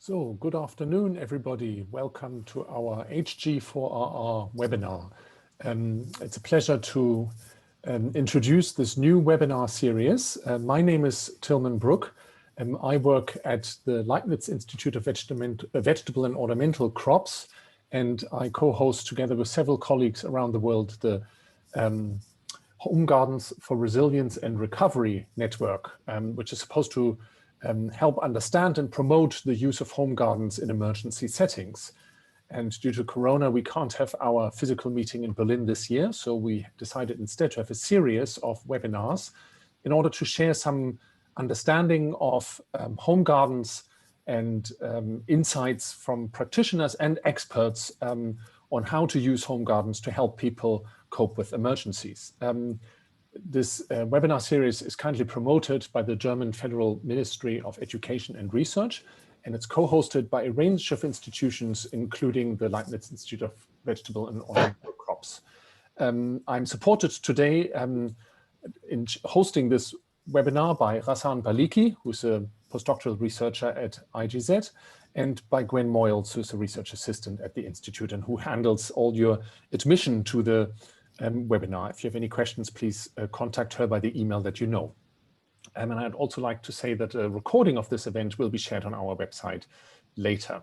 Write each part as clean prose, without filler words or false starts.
So, good afternoon, everybody. Welcome to our HG4RR webinar. It's a pleasure to introduce this new webinar series. My name is Tilman Brook. I work at the Leibniz Institute of Vegetable and Ornamental Crops, and I co-host together with several colleagues around the world the Home Gardens for Resilience and Recovery Network, which is supposed to help understand and promote the use of home gardens in emergency settings. And due to Corona, we can't have our physical meeting in Berlin this year, so we decided instead to have a series of webinars in order to share some understanding of home gardens and insights from practitioners and experts on how to use home gardens to help people cope with emergencies. This webinar series is kindly promoted by the German Federal Ministry of Education and Research, and it's co-hosted by a range of institutions, including the Leibniz Institute of Vegetable and Ornamental Crops. I'm supported today in hosting this webinar by Razan Baliki, who's a postdoctoral researcher at IGZ, and by Gwen Moyles, who's a research assistant at the Institute and who handles all your admission to the webinar. If you have any questions, please contact her by the email that you know. And I'd also like to say that a recording of this event will be shared on our website later.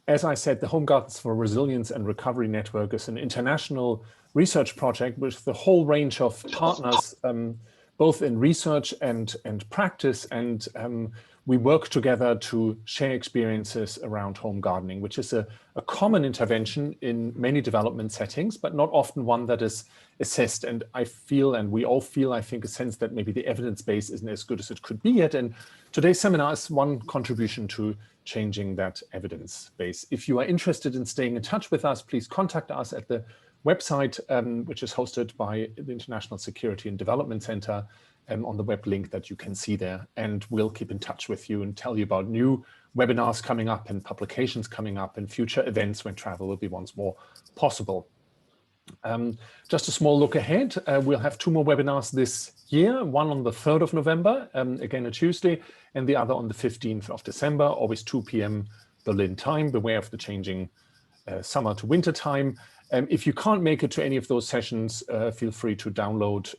As I said, the Home Gardens for Resilience and Recovery Network is an international research project with the whole range of partners, both in research and practice, and we work together to share experiences around home gardening, which is a common intervention in many development settings, but not often one that is assessed. And I feel, and we all feel, I think, a sense that maybe the evidence base isn't as good as it could be yet. And today's seminar is one contribution to changing that evidence base. If you are interested in staying in touch with us, please contact us at the website, which is hosted by the International Security and Development Center, on the web link that you can see there. And we'll keep in touch with you and tell you about new webinars coming up and publications coming up and future events when travel will be once more possible. Just a small look ahead, we'll have two more webinars this year, one on the 3rd of November, again a Tuesday, and the other on the 15th of December, always 2 p.m. Berlin time. Beware of the changing summer to winter time. If you can't make it to any of those sessions, feel free to download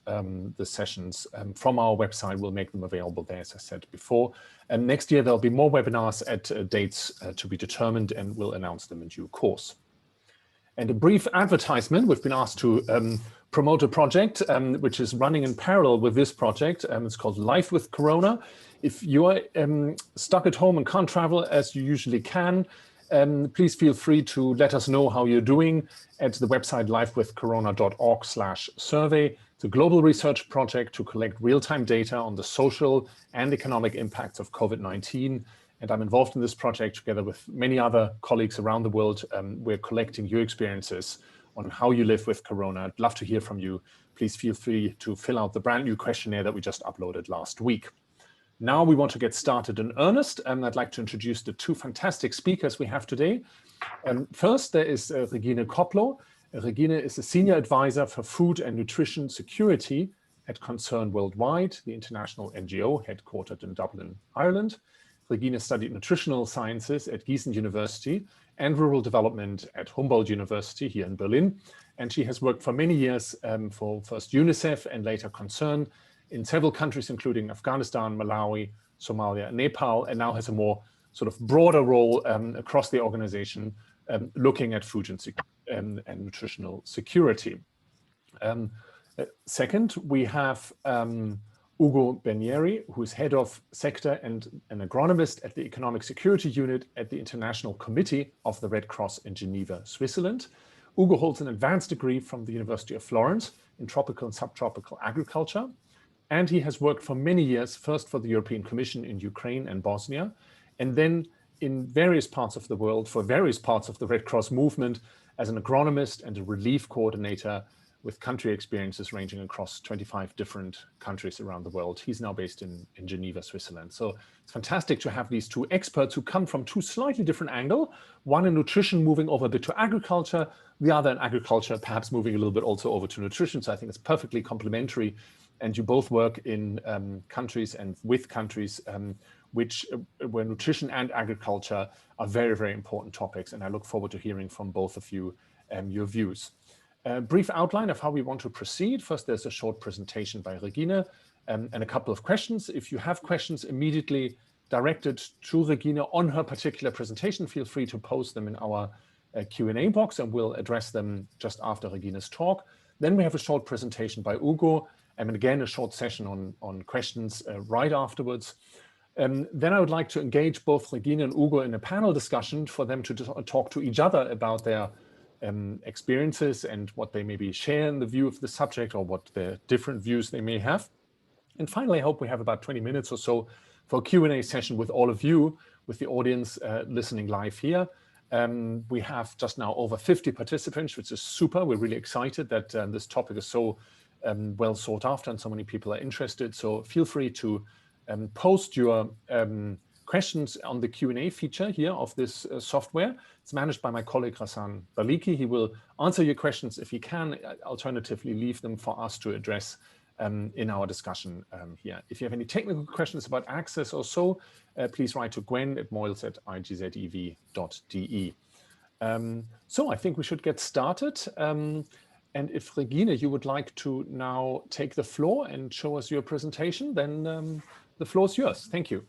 the sessions from our website. We'll make them available there, as I said before. And next year, there'll be more webinars at dates to be determined, and we'll announce them in due course. And a brief advertisement, we've been asked to promote a project which is running in parallel with this project. It's called Life with Corona. If you are stuck at home and can't travel as you usually can, please feel free to let us know how you're doing at the website lifewithcorona.org/survey. It's a global research project to collect real-time data on the social and economic impacts of COVID-19. And I'm involved in this project together with many other colleagues around the world. We're collecting your experiences on how you live with Corona. I'd love to hear from you. Please feel free to fill out the brand new questionnaire that we just uploaded last week. Now we want to get started in earnest, and I'd like to introduce the two fantastic speakers we have today. First, there is Regine Kopplow. Regine is a senior advisor for food and nutrition security at Concern Worldwide, the international NGO headquartered in Dublin, Ireland. Regine studied nutritional sciences at Gießen University and rural development at Humboldt University here in Berlin. And she has worked for many years for first UNICEF and later Concern in several countries, including Afghanistan, Malawi, Somalia, and Nepal, and now has a more sort of broader role across the organization, looking at food and nutritional security. Second, we have Ugo Bernieri, who is head of sector and an agronomist at the Economic Security Unit at the International Committee of the Red Cross in Geneva, Switzerland. Ugo holds an advanced degree from the University of Florence in tropical and subtropical agriculture. And he has worked for many years, first for the European Commission in Ukraine and Bosnia, and then in various parts of the world for various parts of the Red Cross movement as an agronomist and a relief coordinator with country experiences ranging across 25 different countries around the world. He's now based in Geneva, Switzerland. So it's fantastic to have these two experts who come from two slightly different angles, one in nutrition moving over a bit to agriculture, the other in agriculture, perhaps moving a little bit also over to nutrition. So I think it's perfectly complementary. And you both work in countries and with countries where nutrition and agriculture are very, very important topics. And I look forward to hearing from both of you your views. A brief outline of how we want to proceed. First, there's a short presentation by Regine and a couple of questions. If you have questions immediately directed to Regine on her particular presentation, feel free to post them in our Q&A box, and we'll address them just after Regine's talk. Then we have a short presentation by Ugo, and again, a short session on questions right afterwards. Then I would like to engage both Regine and Ugo in a panel discussion for them to talk to each other about their experiences and what they maybe share in the view of the subject, or what their different views they may have. And finally, I hope we have about 20 minutes or so for a Q&A session with all of you, with the audience listening live here. We have just now over 50 participants, which is super. We're really excited that this topic is so well sought after and so many people are interested. So feel free to post your questions on the Q&A feature here of this software. It's managed by my colleague Rassan Baliki. He will answer your questions if he can, alternatively leave them for us to address in our discussion here. If you have any technical questions about access or so, please write to Gwen at moils@igzev.de. So I think we should get started. And if Regine, you would like to now take the floor and show us your presentation, then the floor is yours. Thank you.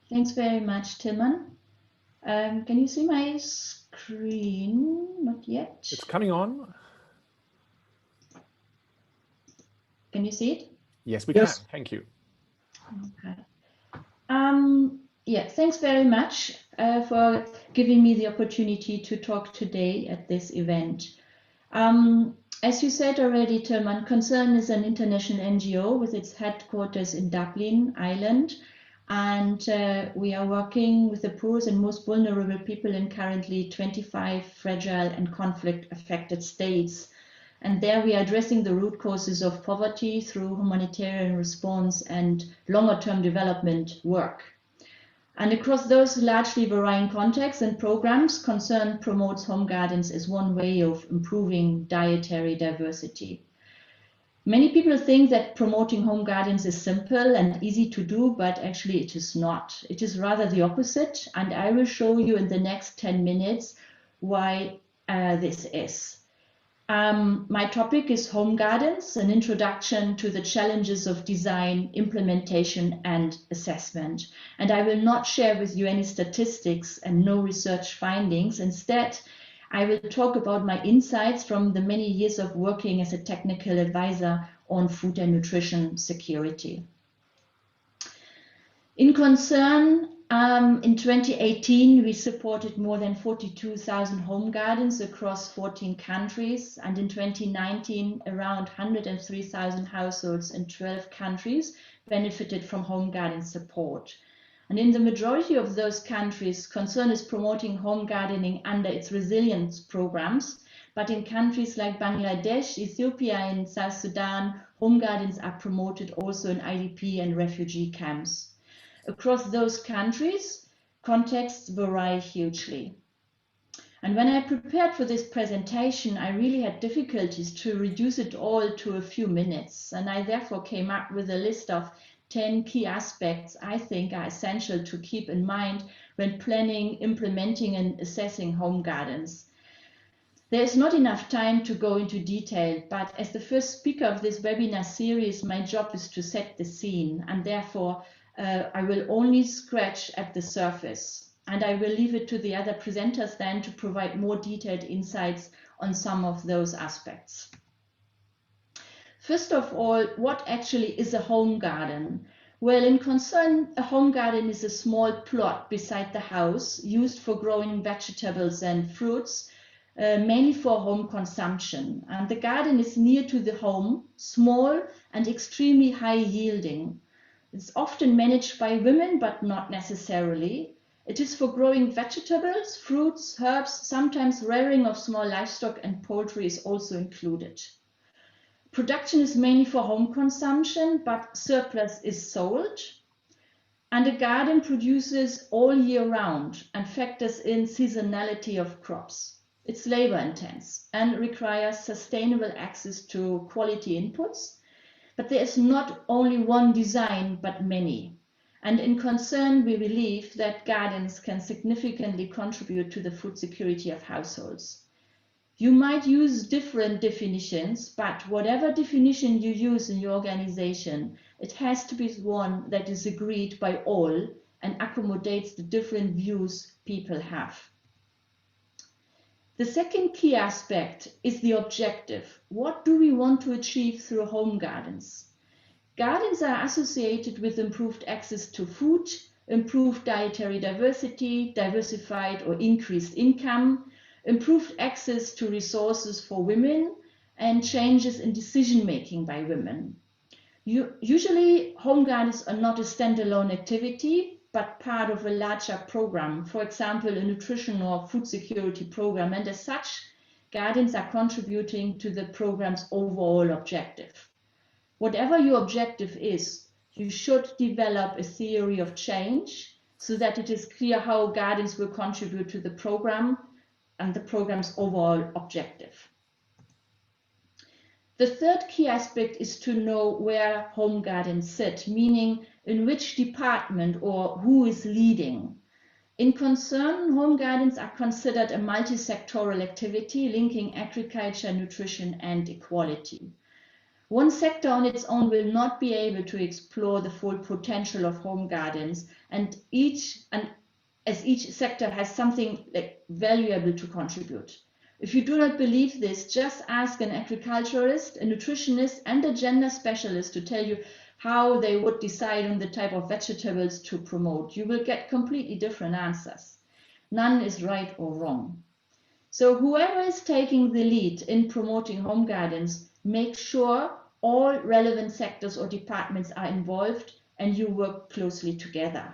Thanks very much, Tilman. Can you see my screen? Not yet. It's coming on. Can you see it? Yes, we can. Thank you. Okay. Yeah, thanks very much for giving me the opportunity to talk today at this event. As you said already, Tilman, Concern is an international NGO with its headquarters in Dublin, Ireland. And we are working with the poorest and most vulnerable people in currently 25 fragile and conflict-affected states. And there we are addressing the root causes of poverty through humanitarian response and longer-term development work. And across those largely varying contexts and programs, Concern promotes home gardens as one way of improving dietary diversity. Many people think that promoting home gardens is simple and easy to do, but actually it is not. It is rather the opposite, and I will show you in the next 10 minutes why this is. My topic is home gardens, an introduction to the challenges of design, implementation, and assessment. And I will not share with you any statistics and no research findings. Instead, I will talk about my insights from the many years of working as a technical advisor on food and nutrition security. In Concern, in 2018, we supported more than 42,000 home gardens across 14 countries. And in 2019, around 103,000 households in 12 countries benefited from home garden support. And in the majority of those countries, Concern is promoting home gardening under its resilience programs. But in countries like Bangladesh, Ethiopia, and South Sudan, home gardens are promoted also in IDP and refugee camps. Across those countries, contexts vary hugely. And when I prepared for this presentation, I really had difficulties to reduce it all to a few minutes. And I therefore came up with a list of 10 key aspects I think are essential to keep in mind when planning, implementing, and assessing home gardens. There is not enough time to go into detail, but as the first speaker of this webinar series, my job is to set the scene, and therefore I will only scratch at the surface, and I will leave it to the other presenters then to provide more detailed insights on some of those aspects. First of all, what actually is a home garden? Well, in Concern, a home garden is a small plot beside the house used for growing vegetables and fruits, mainly for home consumption. And the garden is near to the home, small and extremely high yielding. It's often managed by women, but not necessarily. It is for growing vegetables, fruits, herbs, sometimes rearing of small livestock, and poultry is also included. Production is mainly for home consumption, but surplus is sold. And a garden produces all year round and factors in seasonality of crops. It's labor intense and requires sustainable access to quality inputs. But there is not only one design, but many. And in Concern, we believe that gardens can significantly contribute to the food security of households. You might use different definitions, but whatever definition you use in your organization, it has to be one that is agreed by all and accommodates the different views people have. The second key aspect is the objective. What do we want to achieve through home gardens? Gardens are associated with improved access to food, improved dietary diversity, diversified or increased income, improved access to resources for women, and changes in decision-making by women. Usually, home gardens are not a standalone activity, but part of a larger program, for example, a nutrition or food security program, and as such, gardens are contributing to the program's overall objective. Whatever your objective is, you should develop a theory of change so that it is clear how gardens will contribute to the program and the program's overall objective. The third key aspect is to know where home gardens sit, meaning in which department or who is leading. In Concern, home gardens are considered a multi-sectoral activity linking agriculture, nutrition, and equality. One sector on its own will not be able to explore the full potential of home gardens, and as each sector has something valuable to contribute. If you do not believe this, just ask an agriculturist, a nutritionist, and a gender specialist to tell you how they would decide on the type of vegetables to promote. You will get completely different answers. None is right or wrong. So whoever is taking the lead in promoting home gardens, make sure all relevant sectors or departments are involved and you work closely together.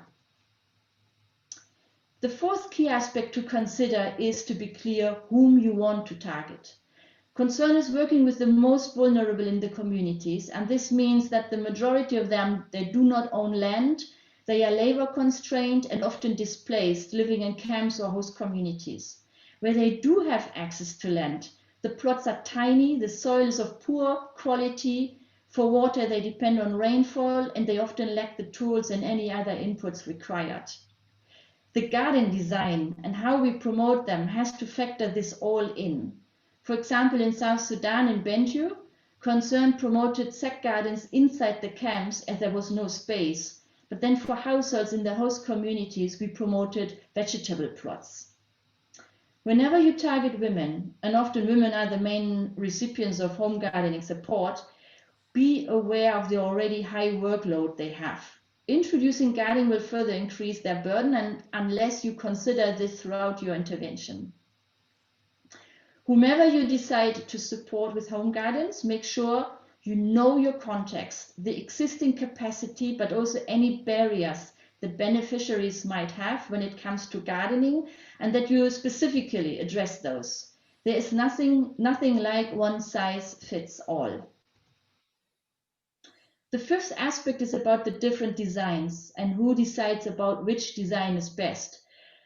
The fourth key aspect to consider is to be clear whom you want to target. Concern is working with the most vulnerable in the communities, and this means that the majority of them, they do not own land, they are labor constrained and often displaced, living in camps or host communities. Where they do have access to land, the plots are tiny, the soil is of poor quality, for water they depend on rainfall, and they often lack the tools and any other inputs required. The garden design and how we promote them has to factor this all in. For example, in South Sudan, in Bentiu, Concern promoted sack gardens inside the camps as there was no space. But then for households in the host communities, we promoted vegetable plots. Whenever you target women, and often women are the main recipients of home gardening support, be aware of the already high workload they have. Introducing gardening will further increase their burden, and unless you consider this throughout your intervention. Whomever you decide to support with home gardens, make sure you know your context, the existing capacity, but also any barriers that beneficiaries might have when it comes to gardening, and that you specifically address those. There is nothing like one size fits all. The fifth aspect is about the different designs and who decides about which design is best.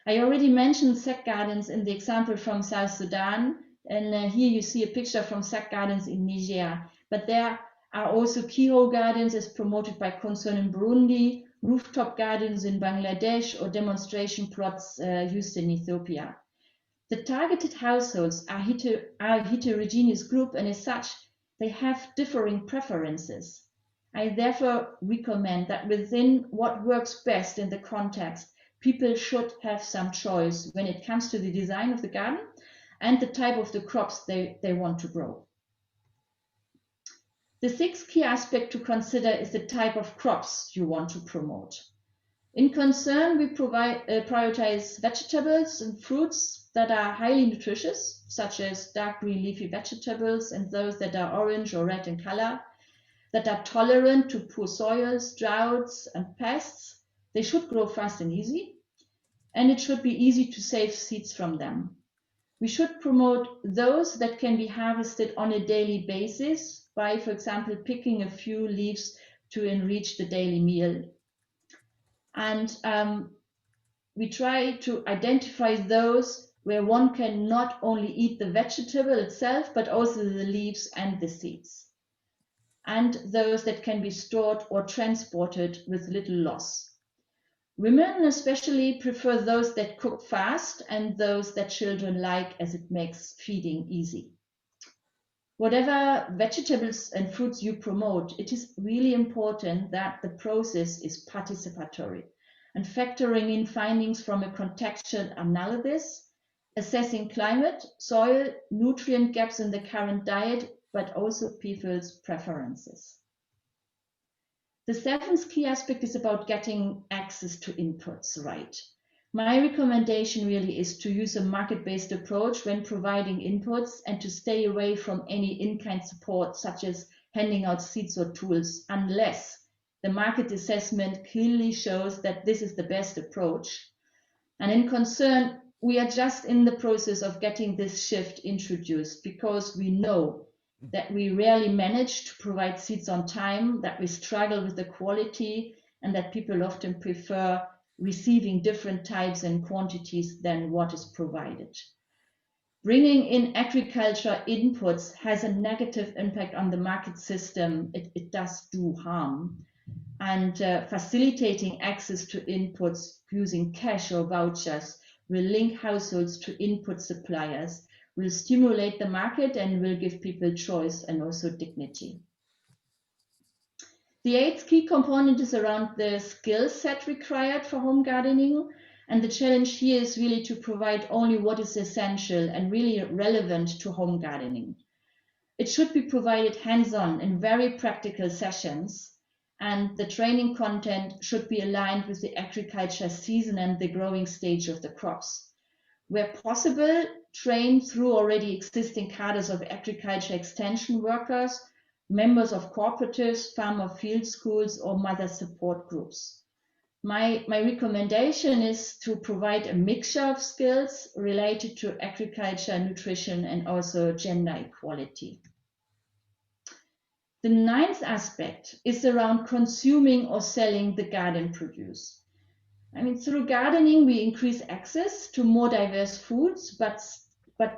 I already mentioned sack gardens in the example from South Sudan, and here you see a picture from sack gardens in Niger, but there are also keyhole gardens as promoted by Concern in Burundi, rooftop gardens in Bangladesh, or demonstration plots used in Ethiopia. The targeted households are a heterogeneous group, and as such, they have differing preferences. I therefore recommend that within what works best in the context, people should have some choice when it comes to the design of the garden and the type of the crops they want to grow. The sixth key aspect to consider is the type of crops you want to promote. In Concern, we prioritize vegetables and fruits that are highly nutritious, such as dark green leafy vegetables and those that are orange or red in color, that are tolerant to poor soils, droughts, and pests. They should grow fast and easy, and it should be easy to save seeds from them. We should promote those that can be harvested on a daily basis by, for example, picking a few leaves to enrich the daily meal. And we try to identify those where one can not only eat the vegetable itself, but also the leaves and the seeds. and those that can be stored or transported with little loss. Women especially prefer those that cook fast and those that children like, as it makes feeding easy. Whatever vegetables and fruits you promote, it is really important that the process is participatory and factoring in findings from a contextual analysis, assessing climate, soil, nutrient gaps in the current diet, but also people's preferences. The seventh key aspect is about getting access to inputs right. My recommendation really is to use a market-based approach when providing inputs and to stay away from any in-kind support such as handing out seeds or tools unless the market assessment clearly shows that this is the best approach. And in concern, we are just in the process of getting this shift introduced because we know that we rarely manage to provide seeds on time, that we struggle with the quality, and that people often prefer receiving different types and quantities than what is provided. Bringing in agriculture inputs has a negative impact on the market system. It does do harm. And facilitating access to inputs using cash or vouchers will link households to input suppliers, will stimulate the market and will give people choice and also dignity. The eighth key component is around the skill set required for home gardening. And the challenge here is really to provide only what is essential and really relevant to home gardening. It should be provided hands-on in very practical sessions, and the training content should be aligned with the agriculture season and the growing stage of the crops. Where possible, train through already existing cadres of agriculture extension workers, members of cooperatives, farmer field schools, or mother support groups. My recommendation is to provide a mixture of skills related to agriculture, nutrition, and also gender equality. The ninth aspect is around consuming or selling the garden produce. I mean, through gardening, we increase access to more diverse foods, but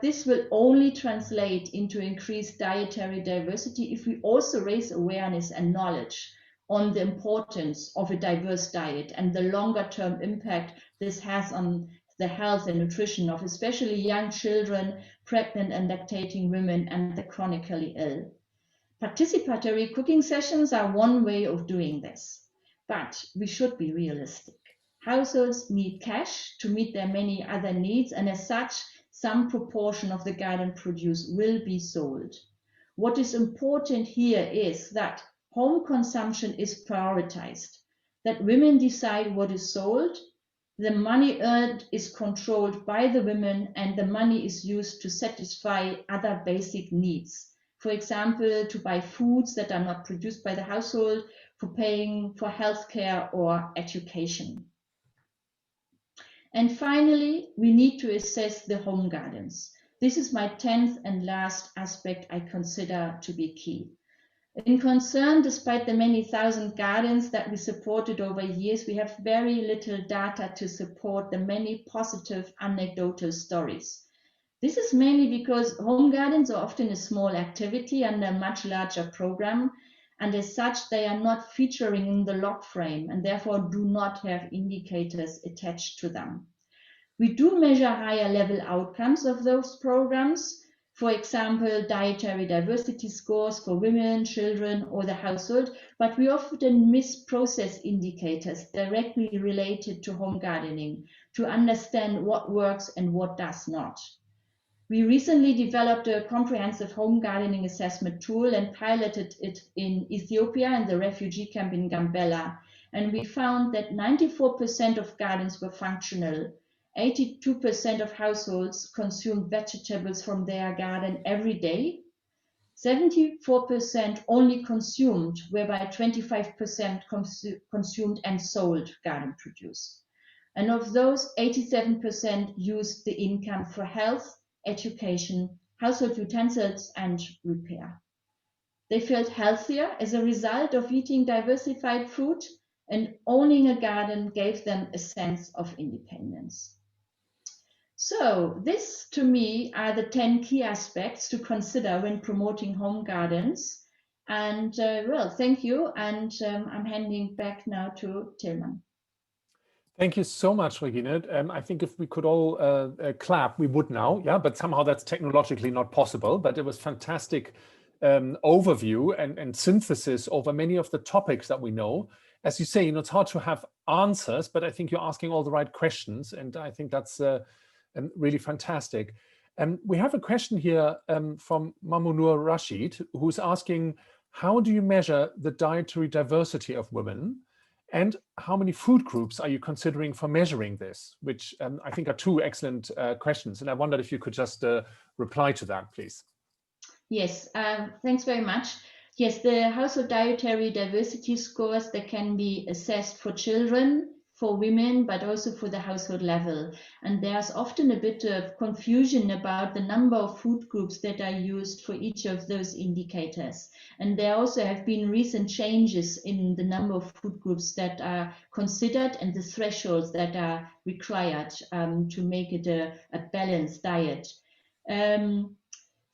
this will only translate into increased dietary diversity if we also raise awareness and knowledge on the importance of a diverse diet and the longer-term impact this has on the health and nutrition of especially young children, pregnant and lactating women, and the chronically ill. Participatory cooking sessions are one way of doing this, but we should be realistic. Households need cash to meet their many other needs, and as such, some proportion of the garden produce will be sold. What is important here is that home consumption is prioritized, that women decide what is sold, the money earned is controlled by the women, and the money is used to satisfy other basic needs. For example, to buy foods that are not produced by the household, for paying for healthcare or education. And finally, we need to assess the home gardens. This is my 10th and last aspect I consider to be key. In concern, despite the many thousand gardens that we supported over years, we have very little data to support the many positive anecdotal stories. This is mainly because home gardens are often a small activity under a much larger program, and as such, they are not featuring in the log frame and therefore do not have indicators attached to them. We do measure higher level outcomes of those programs, for example, dietary diversity scores for women, children, or the household, but we often miss process indicators directly related to home gardening to understand what works and what does not. We recently developed a comprehensive home gardening assessment tool and piloted it in Ethiopia and the refugee camp in Gambella. And we found that 94% of gardens were functional. 82% of households consumed vegetables from their garden every day. 74% only consumed, whereby 25% consumed and sold garden produce. And of those, 87% used the income for health, education, household utensils, and repair. They felt healthier as a result of eating diversified food, and owning a garden gave them a sense of independence. So this, to me, are the 10 key aspects to consider when promoting home gardens. And well, thank you. And I'm handing back now to Tilman. Thank you so much, Regine. I think if we could all clap, we would now, yeah, but somehow that's technologically not possible. But it was fantastic overview and synthesis over many of the topics that we know. As you say, it's hard to have answers, but I think you're asking all the right questions. And I think that's really fantastic. We have a question here from Mamunur Rashid, who's asking, how do you measure the dietary diversity of women? And how many food groups are you considering for measuring this? Which I think are two excellent questions. And I wondered if you could just reply to that, please. Yes, thanks very much. Yes, the household dietary diversity scores that can be assessed for children, for women, but also for the household level. And there's often a bit of confusion about the number of food groups that are used for each of those indicators. And there also have been recent changes in the number of food groups that are considered and the thresholds that are required to make it a balanced diet.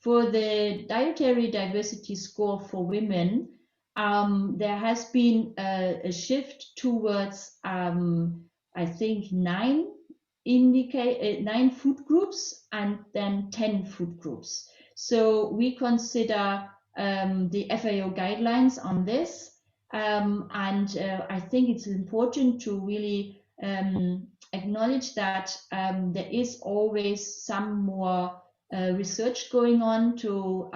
For the dietary diversity score for women, there has been a shift towards, I think, 9 food groups and then 10 food groups. So we consider the FAO guidelines on this, and I think it's important to really acknowledge that there is always some more research going on to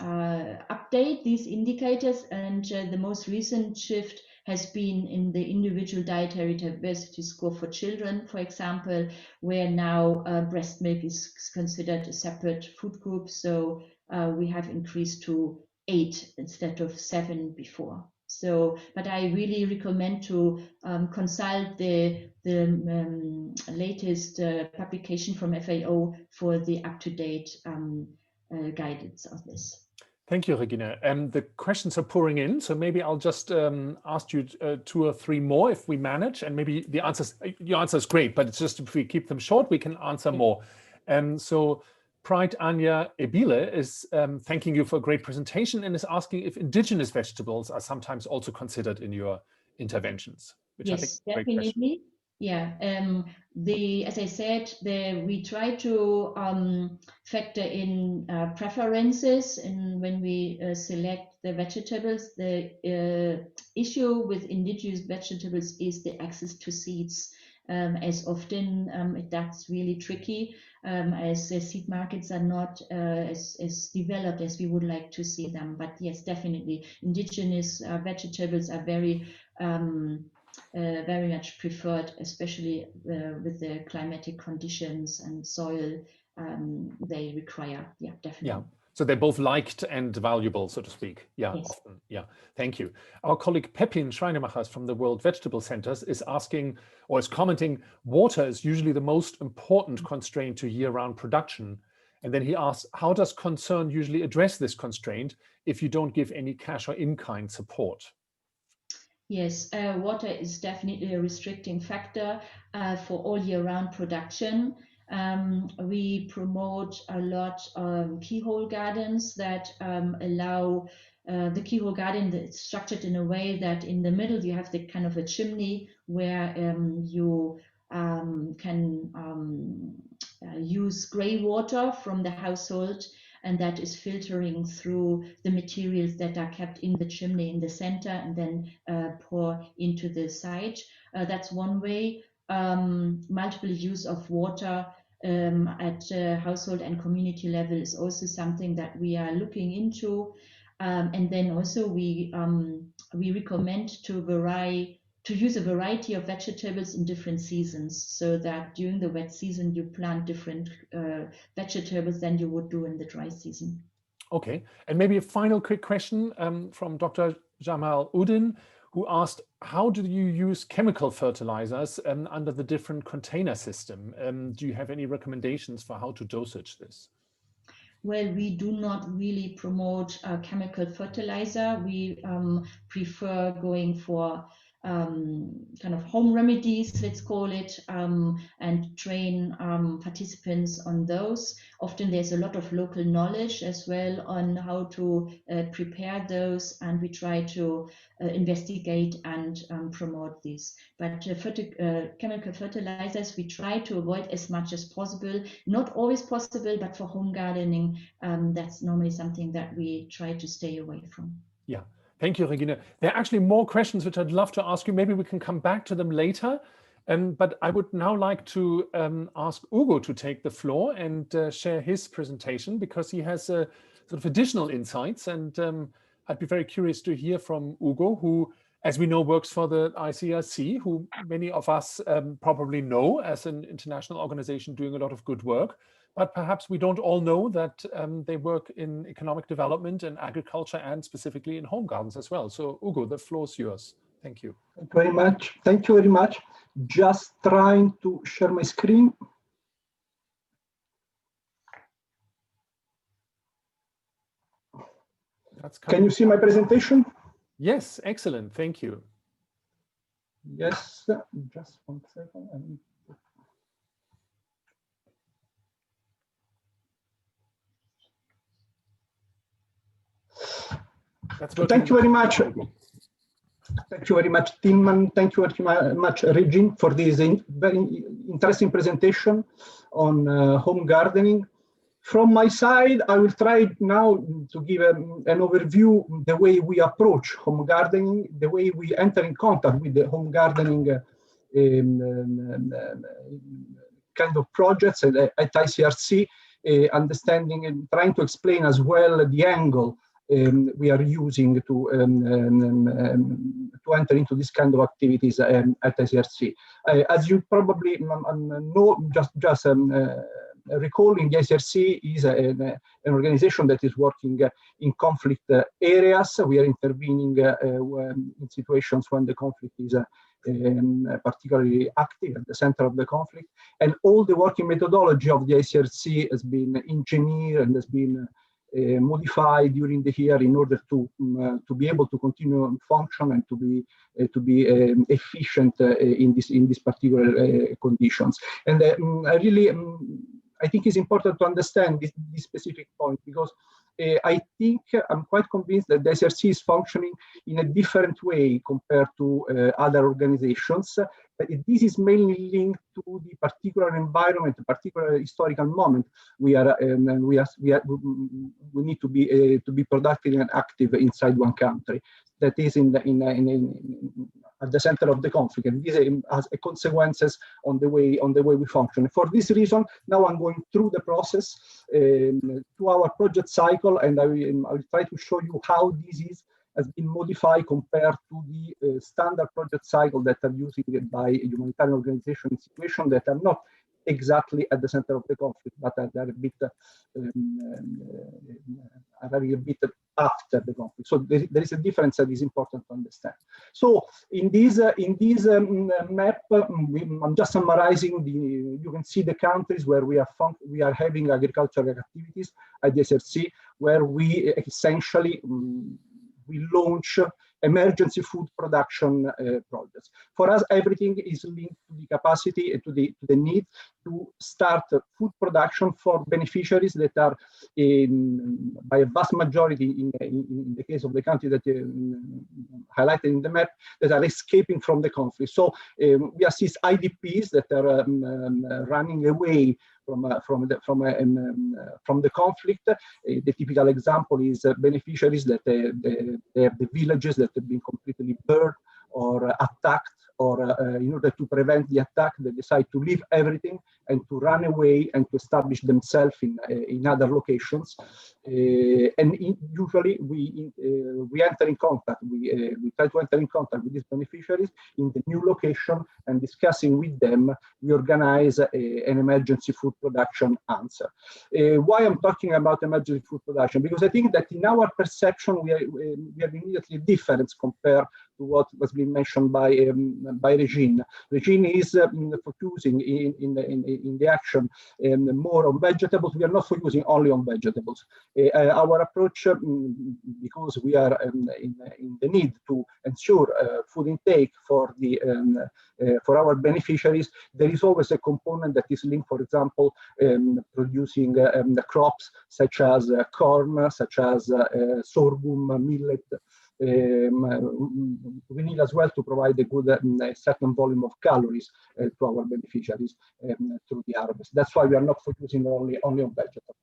update these indicators, and the most recent shift has been in the individual dietary diversity score for children, for example, where now breast milk is considered a separate food group. So we have increased to 8 instead of 7 before. So, but I really recommend to consult the latest publication from FAO for the up-to-date guidance of this. Thank you, Regine. The questions are pouring in, so maybe I'll just ask you 2 or 3 more if we manage, and maybe the answers, your answer is great, but it's just if we keep them short, we can answer more. So Pride Anya Ebile is thanking you for a great presentation and is asking if indigenous vegetables are sometimes also considered in your interventions, which yes, I think is a great definitely. Question. Yeah, as I said, we try to factor in preferences, and when we select the vegetables, the issue with indigenous vegetables is the access to seeds. As often that's really tricky, as the seed markets are not as developed as we would like to see them. But yes, definitely, indigenous vegetables are very much preferred, especially with the climatic conditions and soil they require. Yeah, definitely. Yeah. So they're both liked and valuable, so to speak. Yeah, yes. Often. Yeah, thank you. Our colleague Pepin Schreinemachers from the World Vegetable Centers is asking, or is commenting, water is usually the most important constraint to year-round production. And then he asks, how does Concern usually address this constraint if you don't give any cash or in-kind support? Yes, water is definitely a restricting factor for all year-round production. We promote a lot keyhole gardens that allow the keyhole garden that's structured in a way that in the middle you have the kind of a chimney where you can use grey water from the household, and that is filtering through the materials that are kept in the chimney in the center and then pour into the side. That's one way. Multiple use of water at household and community level is also something that we are looking into. And then also we recommend to use a variety of vegetables in different seasons, so that during the wet season you plant different vegetables than you would do in the dry season. Okay, and maybe a final quick question from Dr. Jamal Udin, who asked, how do you use chemical fertilizers under the different container system? Do you have any recommendations for how to dosage this? Well, we do not really promote chemical fertilizer. We prefer going for kind of home remedies, let's call it, and train participants on those. Often there's a lot of local knowledge as well on how to prepare those, and we try to investigate and promote these. But chemical fertilizers, we try to avoid as much as possible. Not always possible, but for home gardening, that's normally something that we try to stay away from. Yeah. Thank you, Regine. There are actually more questions which I'd love to ask you. Maybe we can come back to them later. But I would now like to ask Ugo to take the floor and share his presentation, because he has sort of additional insights. And I'd be very curious to hear from Ugo, who, as we know, works for the ICRC, who many of us probably know as an international organization doing a lot of good work. But perhaps we don't all know that they work in economic development and agriculture, and specifically in home gardens as well. So Ugo, the floor is yours. Thank you. Thank you very much. Thank you very much. Just trying to share my screen. Can you see my presentation? Yes, excellent. Thank you. Yes, just 1 second. Thank you very much. Thank you very much, Tim, and thank you very much, Regine, for this very interesting presentation on home gardening. From my side, I will try now to give an overview the way we approach home gardening, the way we enter in contact with the home gardening kind of projects at ICRC, understanding and trying to explain as well the angle we are using to enter into this kind of activities at ICRC. As you probably know, just recalling, the ICRC is an organization that is working in conflict areas. We are intervening in situations when the conflict is particularly active at the center of the conflict. And all the working methodology of the ICRC has been engineered and has been modified during the year in order to be able to continue and function and to be efficient in these particular conditions. And I think it's important to understand this specific point, because I'm quite convinced that the ICRC is functioning in a different way compared to other organizations. This is mainly linked to the particular environment, the particular historical moment we need to be productive and active inside one country that is at the center of the conflict, and this has consequences on the way we function. For this reason, now I'm going through the process to our project cycle, and I will try to show you how this has been modified compared to the standard project cycle that are using it by humanitarian organizations in situations that are not exactly at the center of the conflict, but are a bit after the conflict. So there is a difference that is important to understand. So in this map, I'm just summarizing you can see the countries where we are having agricultural activities at the ICRC, where we essentially we launch emergency food production projects. For us, everything is linked to the capacity and to the need to start food production for beneficiaries that are, by a vast majority, in the case of the country that highlighted in the map, that are escaping from the conflict. So we assist IDPs that are running away from the conflict. The typical example is beneficiaries that they have the villages that have been completely burned or attacked, or in order to prevent the attack, they decide to leave everything and to run away and to establish themselves in other locations. And usually we enter in contact. We try to enter in contact with these beneficiaries in the new location, and discussing with them, we organize an emergency food production answer. Why I'm talking about emergency food production? Because I think that in our perception, we have immediately a difference compared to what was being mentioned by Regine. Regine is focusing in the action more on vegetables. We are not focusing only on vegetables. Our approach, because we are in the need to ensure food intake for for our beneficiaries, there is always a component that is linked, for example, producing the crops such as corn, such as sorghum, millet. We need as well to provide a good certain volume of calories to our beneficiaries through the harvest. That's why we are not focusing only on vegetables.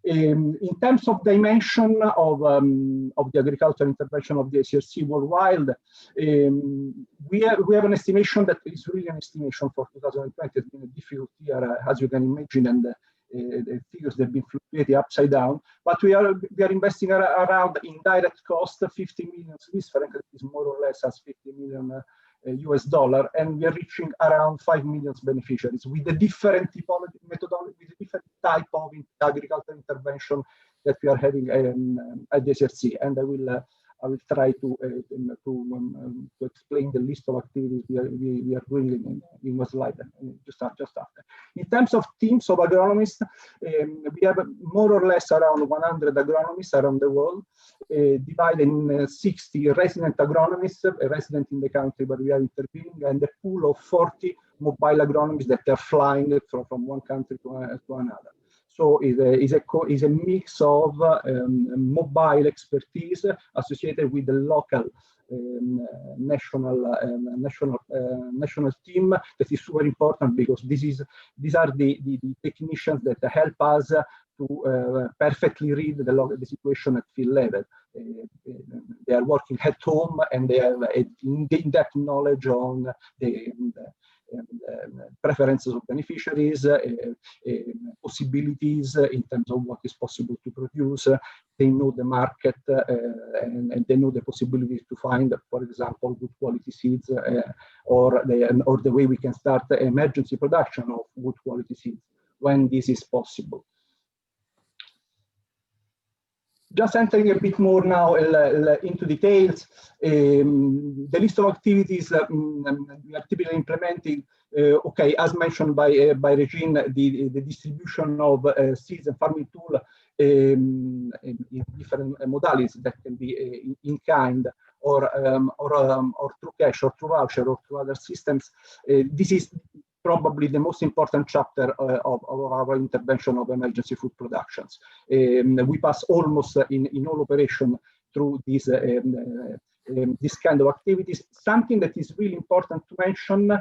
In terms of dimension of the agricultural intervention of the HRC worldwide, we have an estimation that is really an estimation for 2020. It's been a difficult year, as you can imagine, and the figures have been fluctuating upside down. But we are investing around indirect cost 50 million Swiss franc, that is more or less as 50 million US dollar, and we are reaching around 5 million beneficiaries with a different typology, methodology, with a different type of agricultural intervention that we are having at the HRC. And I will try to explain the list of activities we are doing in one slide just after. In terms of teams of agronomists, we have more or less around 100 agronomists around the world, divided in 60 resident agronomists, resident in the country where we are intervening, and a pool of 40 mobile agronomists that are flying from one country to another. So it's a mix of mobile expertise associated with the local national team that is super important, because these are the technicians that help us to perfectly read the situation at field level. They are working at home and they have in-depth knowledge on the preferences of beneficiaries, possibilities in terms of what is possible to produce. They know the market and they know the possibilities to find, for example, good quality seeds, or the way we can start emergency production of good quality seeds when this is possible. Just entering a bit more now into details, the list of activities we are typically implementing. Okay, as mentioned by Regine, the distribution of seeds and farming tool in different modalities that can be in kind or through cash or through voucher or through other systems. This is probably the most important chapter of our intervention of emergency food productions. We pass almost in all operation through this kind of activities. Something that is really important to mention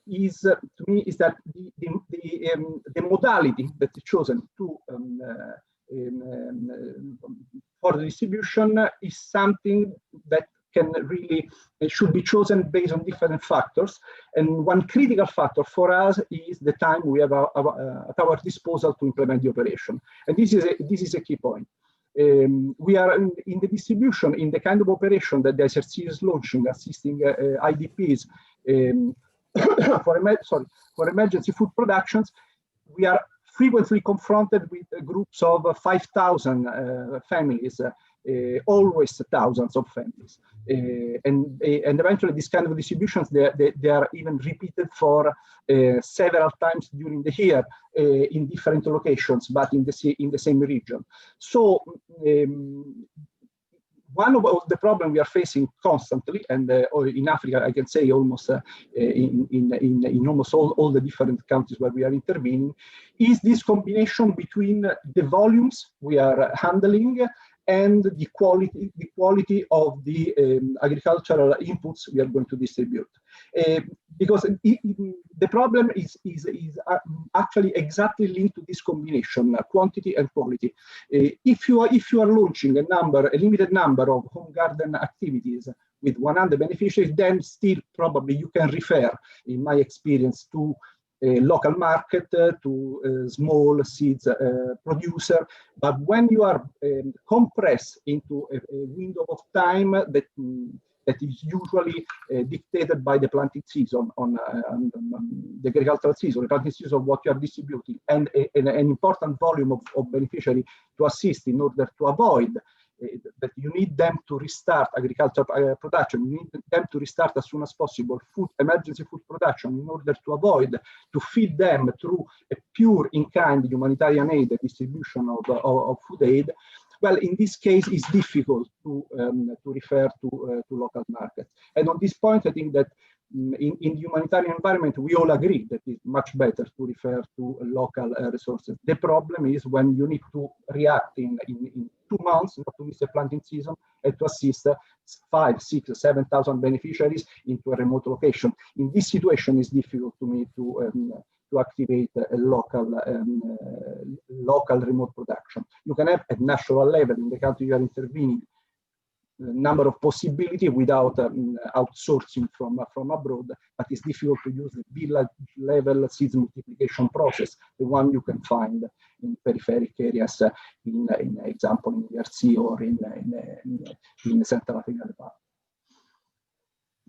is, to me, is that the modality that is chosen for the distribution is something that should be chosen based on different factors. And one critical factor for us is the time we have at our disposal to implement the operation. And this is a key point. We are in the distribution, in the kind of operation that the HRC is launching, assisting IDPs for emergency food productions. We are frequently confronted with groups of 5,000 families, always thousands of families, and eventually these kind of distributions they are even repeated for several times during the year in different locations, but in the same region. So one of the problems we are facing constantly, and or in Africa, I can say almost in almost all the different countries where we are intervening, is this combination between the volumes we are handling and the quality of the agricultural inputs we are going to distribute. Because the problem is actually exactly linked to this combination, quantity and quality. If you are launching a limited number of home garden activities with 100 beneficiaries, then still probably you can refer, in my experience, to a local market, to small seeds producer. But when you are compressed into a window of time that is usually dictated by the planting season on the agricultural season, the planting season of what you are distributing, and an important volume of beneficiary to assist in order to avoid that you need them to restart agricultural production. You need them to restart as soon as possible emergency food production in order to avoid to feed them through a pure in-kind humanitarian aid, the distribution of food aid. Well, in this case, it's difficult to refer to local markets. And on this point, I think that in the humanitarian environment, we all agree that it's much better to refer to local resources. The problem is when you need to react in 2 months, not to miss a planting season, and to assist 5, 6, 7,000 beneficiaries into a remote location. In this situation, it's difficult to me to activate a local remote production. You can have at national level in the country you are intervening number of possibilities without outsourcing from abroad, but it's difficult to use the village level seeds multiplication process, the one you can find in peripheric areas, in example in DRC or in Central African Republic.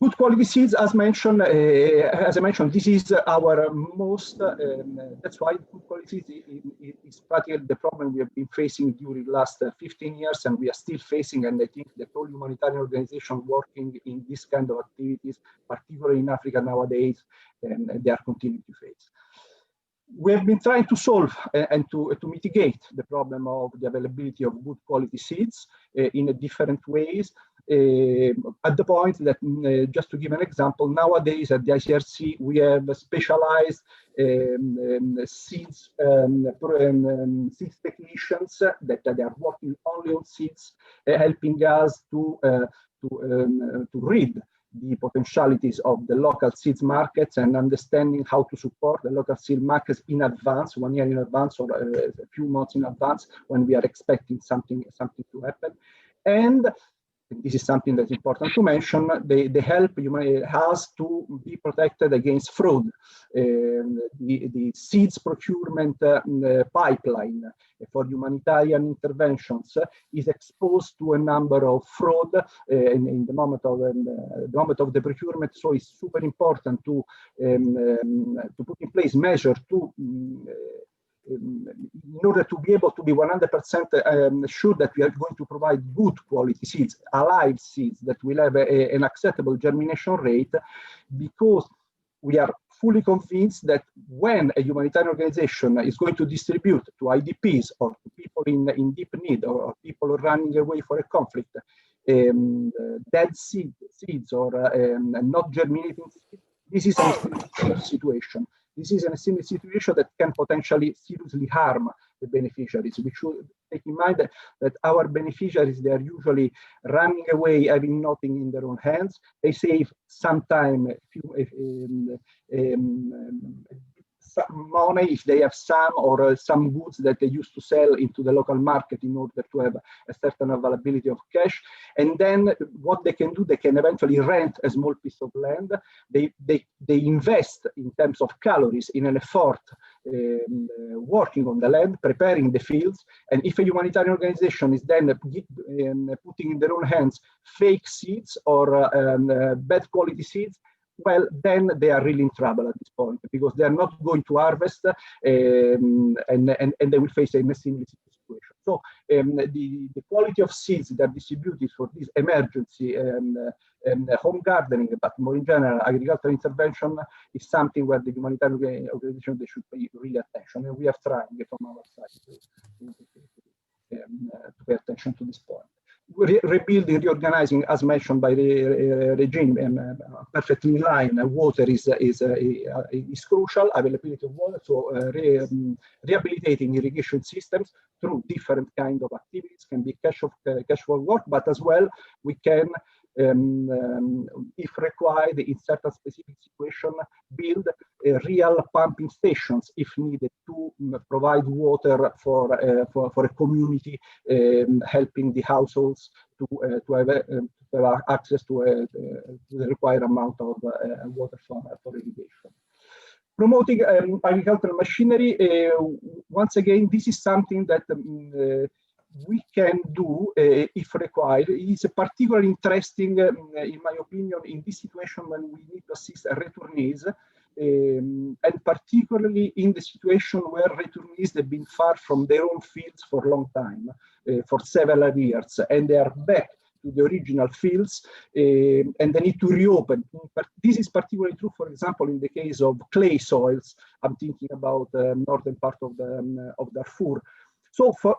Good quality seeds, as I mentioned, this is our most, that's why good quality seeds is practically the problem we have been facing during the last 15 years, and we are still facing, and I think that all humanitarian organizations working in this kind of activities, particularly in Africa nowadays, and they are continuing to face. We have been trying to solve and to mitigate the problem of the availability of good quality seeds in different ways. At the point that, just to give an example, nowadays at the ICRC we have specialized seeds technicians that they are working only on seeds, helping us to read the potentialities of the local seeds markets and understanding how to support the local seed markets in advance, 1 year in advance or a few months in advance when we are expecting something to happen. And this is something that's important to mention. They help us to be protected against fraud. The seeds procurement pipeline for humanitarian interventions is exposed to a number of fraud in the moment of the procurement. So it's super important to put in place measures to in order to be able to be 100% sure that we are going to provide good quality seeds, alive seeds that will have an acceptable germination rate, because we are fully convinced that when a humanitarian organization is going to distribute to IDPs or to people in deep need or people running away for a conflict, dead seeds or not germinating seeds, this is a situation. This is a similar situation that can potentially seriously harm the beneficiaries. We should take in mind that our beneficiaries, they are usually running away, having nothing in their own hands. They save some time, some money if they have some, or some goods that they used to sell into the local market in order to have a certain availability of cash. And then what they can do, they can eventually rent a small piece of land. They invest in terms of calories in an effort working on the land, preparing the fields. And if a humanitarian organization is then putting in their own hands fake seeds or bad quality seeds, well, then they are really in trouble at this point, because they are not going to harvest and they will face a similar situation. So the quality of seeds that are distributed for this emergency home gardening, but more in general, agricultural intervention, is something where the humanitarian organization, they should pay really attention. And we are trying from our side to pay attention to this point. Rebuilding, reorganizing, as mentioned by the Regine, perfectly in line. Water is crucial. Availability of water, so rehabilitating irrigation systems through different kind of activities can be cash for work, but as well we can, if required in certain specific situation, build real pumping stations if needed to provide water for a community, helping the households to have access to the required amount of water for irrigation. Promoting agricultural machinery, once again, this is something that we can do if required. It's particularly interesting, in my opinion, in this situation when we need to assist returnees, and particularly in the situation where returnees have been far from their own fields for a long time, for several years, and they are back to the original fields, and they need to reopen. But this is particularly true, for example, in the case of clay soils. I'm thinking about the northern part of Darfur. So for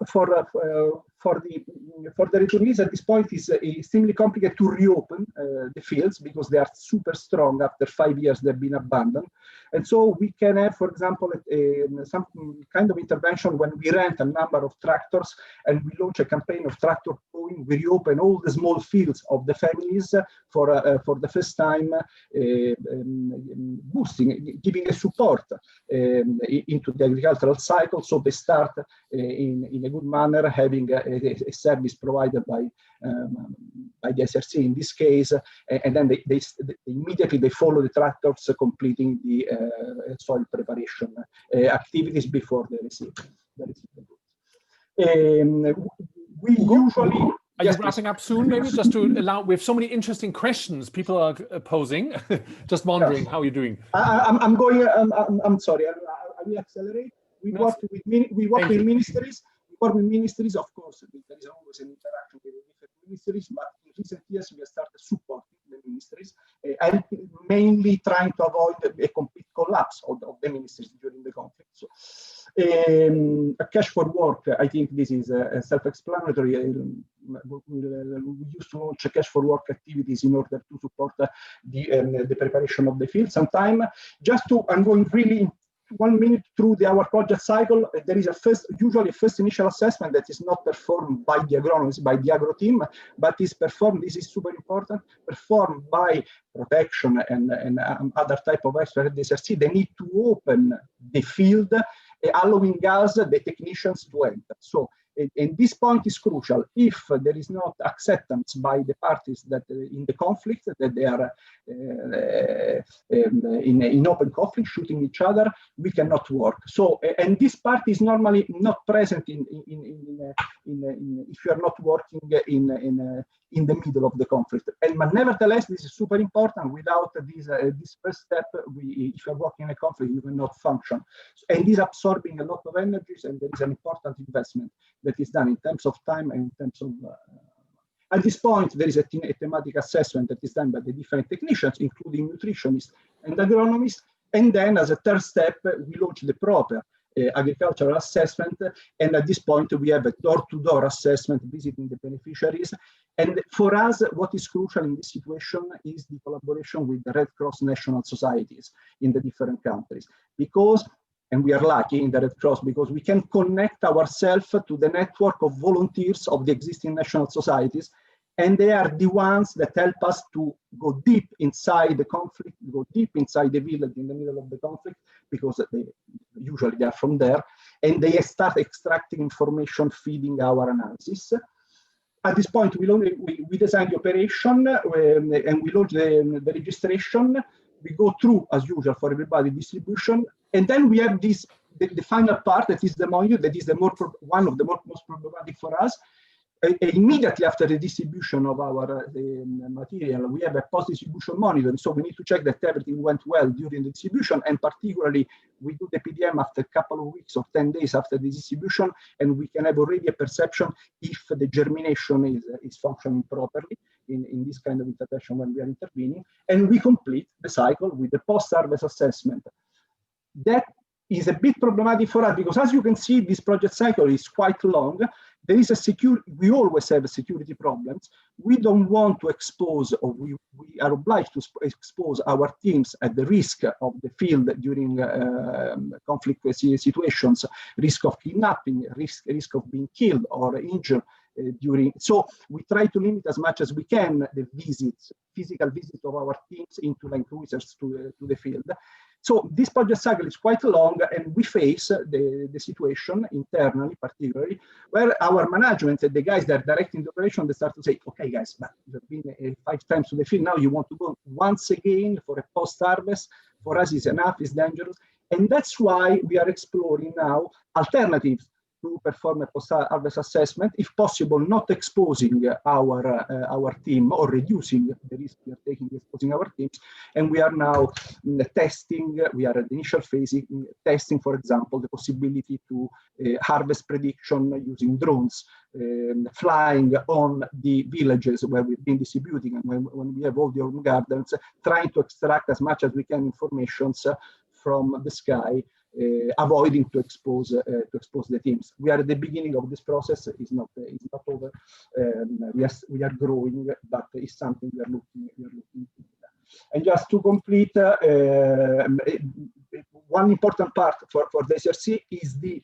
the returnees at this point, it's extremely complicated to reopen the fields because they are super strong after 5 years they've been abandoned. And so we can have, for example, some kind of intervention when we rent a number of tractors and we launch a campaign of tractor plowing. We reopen all the small fields of the families for the first time, boosting, giving a support into the agricultural cycle, so they start in a good manner, having a service provided by the SRC in this case, and then they immediately they follow the tractors, completing the soil preparation activities before they receive the goods. We usually. Are you wrapping up soon, maybe, just to allow, we have so many interesting questions people are posing. Just wondering how you're doing. I'm sorry, I will accelerate. We work with ministries. We work with ministries, of course. There is always an interaction with different ministries, but in recent years we have started supporting the ministries and mainly trying to avoid a complete collapse of the ministries during the conflict. So, a cash for work, I think this is self-explanatory. We used to launch cash for work activities in order to support the preparation of the field. Sometime, I'm going really 1 minute through our project cycle. There is usually a first initial assessment that is not performed by the agronomists, by the agro team, but is performed, this is super important, performed by protection and other type of experts at the SRC. They need to open the field, allowing us, the technicians, to enter. So, and this point is crucial. If there is not acceptance by the parties that in the conflict, that they are in open conflict, shooting each other, we cannot work. So, and this part is normally not present if you are not working in the middle of the conflict. But nevertheless, this is super important. Without this first step, if you are working in a conflict, you cannot function. And this is absorbing a lot of energies, and there is an important investment that is done in terms of time and in terms of. At this point, there is a thematic assessment that is done by the different technicians, including nutritionists and agronomists. And then, as a third step, we launch the proper agricultural assessment. And at this point, we have a door-to-door assessment, visiting the beneficiaries. And for us, what is crucial in this situation is the collaboration with the Red Cross national societies in the different countries. And we are lucky in the Red Cross because we can connect ourselves to the network of volunteers of the existing national societies. And they are the ones that help us to go deep inside the conflict, go deep inside the village in the middle of the conflict, because usually they are from there. And they start extracting information, feeding our analysis. At this point, we design the operation and we launch the registration. We go through, as usual, for everybody, distribution. And then we have the final part, that is the module, that is one of the most problematic for us. Immediately after the distribution of our material, we have a post-distribution monitoring. So we need to check that everything went well during the distribution, and particularly we do the PDM after a couple of weeks or 10 days after the distribution, and we can have already a perception if the germination is functioning properly in this kind of intervention when we are intervening. And we complete the cycle with the post-harvest assessment. That is a bit problematic for us because, as you can see, this project cycle is quite long. There is we always have security problems. We don't want to expose, or we are obliged to expose our teams at the risk of the field during conflict situations, risk of kidnapping, risk of being killed or injured during. So we try to limit as much as we can the physical visits of our teams into land cruisers to the field. So this project cycle is quite long, and we face the situation internally, particularly, where our management, the guys that are directing the operation, they start to say, okay, guys, but you've been 5 times to the field, now you want to go once again for a post-harvest. For us, it's enough, it's dangerous. And that's why we are exploring now alternatives. to perform a post-harvest assessment, if possible, not exposing our team or reducing the risk we are taking exposing our teams. And we are now testing, we are at the initial phase, testing, for example, the possibility to harvest prediction using drones, flying on the villages where we've been distributing, and when we have all the home gardens, trying to extract as much as we can information from the sky, avoiding to expose the teams. We are at the beginning of this process. It's not over. We are growing, but it's something we are looking into. And just to complete, one important part for the HRC is the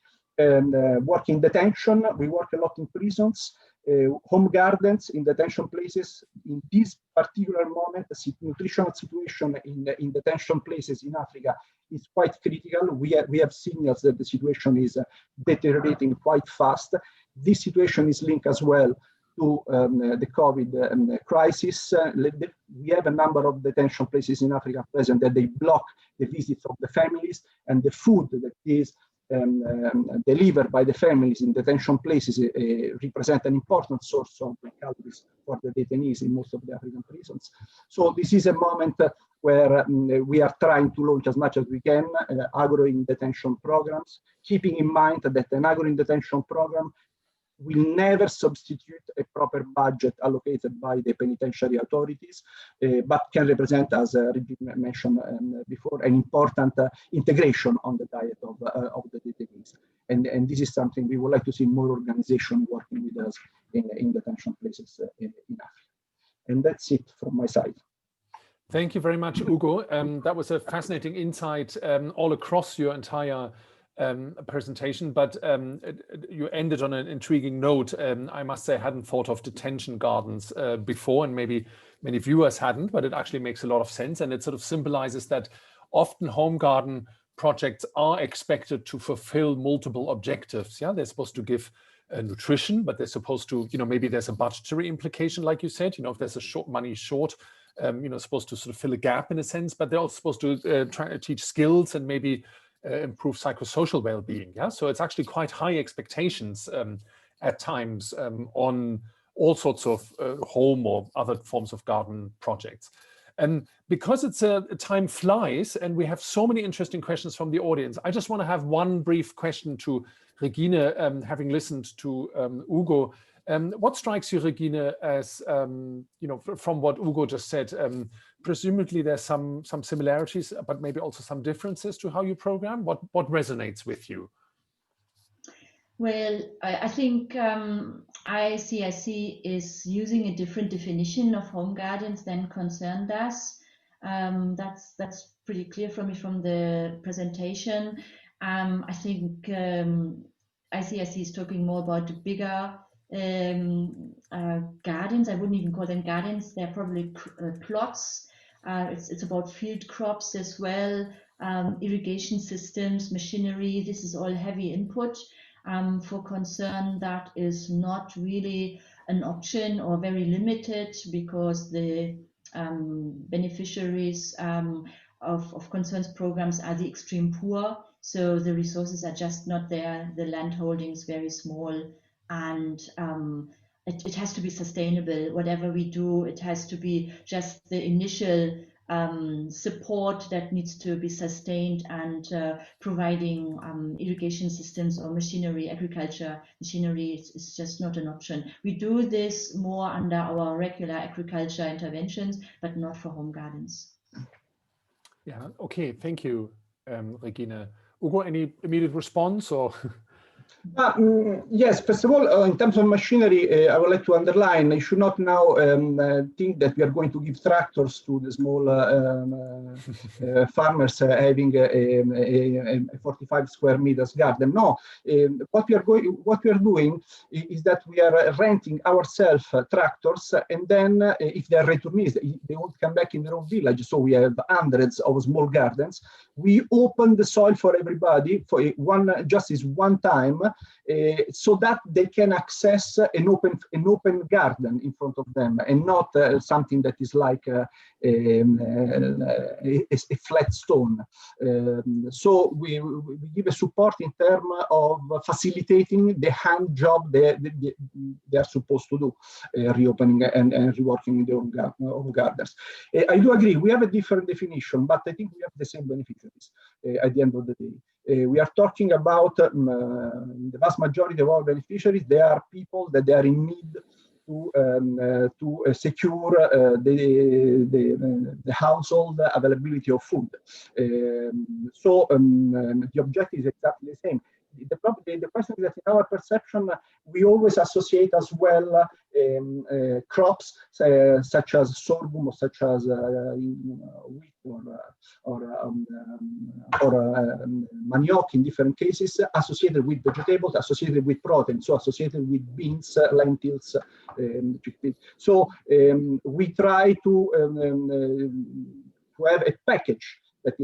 work in detention. We work a lot in prisons, home gardens, in detention places. In this particular moment, the nutritional situation in detention places in Africa is quite critical. We have signals that the situation is deteriorating quite fast. This situation is linked as well to the COVID crisis. We have a number of detention places in Africa present that they block the visits of the families, and the food that is delivered by the families in detention places represent an important source of calories for the detainees in most of the African prisons. So this is a moment where we are trying to launch as much as we can agro in detention programs, keeping in mind that an agro in detention program will never substitute a proper budget allocated by the penitentiary authorities, but can represent, as Regine mentioned before, an important integration on the diet of the detainees. And this is something we would like to see more organization working with us in detention places in Africa. And that's it from my side. Thank you very much, Ugo. That was a fascinating insight all across your entire presentation, but you ended on an intriguing note. I must say I hadn't thought of detention gardens before, and maybe many viewers hadn't, but it actually makes a lot of sense, and it sort of symbolizes that often home garden projects are expected to fulfill multiple objectives. Yeah, they're supposed to give nutrition, but they're supposed to, maybe there's a budgetary implication, like you said, if there's a money short, supposed to sort of fill a gap in a sense, but they're also supposed to try to teach skills and maybe improve psychosocial well-being. Yeah, so it's actually quite high expectations at times on all sorts of home or other forms of garden projects. And because it's time flies and we have so many interesting questions from the audience, I just want to have one brief question to Regine, having listened to Ugo. What strikes you, Regine, as from what Ugo just said? Presumably there's some similarities, but maybe also some differences to how you program. What resonates with you? Well, I think ICIC is using a different definition of home gardens than Concern does. That's pretty clear for me from the presentation. I think ICIC is talking more about the bigger gardens. I wouldn't even call them gardens. They're probably plots. It's about field crops as well, irrigation systems, machinery. This is all heavy input. For Concern, that is not really an option or very limited, because the beneficiaries of Concern's programs are the extreme poor. So the resources are just not there. The land holding is very small, and it has to be sustainable. Whatever we do, it has to be just the initial support that needs to be sustained, and providing irrigation systems or machinery, agriculture machinery is just not an option. We do this more under our regular agriculture interventions, but not for home gardens. Yeah, okay, thank you, Regine. Ugo, any immediate response or? Yes, first of all, in terms of machinery, I would like to underline, you should not now think that we are going to give tractors to the small farmers having a 45 square meters garden. No, what we are doing is that we are renting ourselves tractors, and then if they are returnees, they won't come back in their own village. So we have hundreds of small gardens. We open the soil for everybody for one time so that they can access an open garden in front of them, and not something that is like a flat stone. So we give a support in terms of facilitating the hand job they are supposed to do, reopening and reworking their own gardens. I do agree, we have a different definition, but I think we have the same beneficiaries at the end of the day. We are talking about the vast majority of our beneficiaries. They are people that they are in need to secure the household availability of food. So the objective is exactly the same. The question is that in our perception, we always associate as well crops such as sorghum, or such as wheat, or manioc in different cases, associated with vegetables, associated with protein, so associated with beans, lentils, chickpeas. So we try to have a package that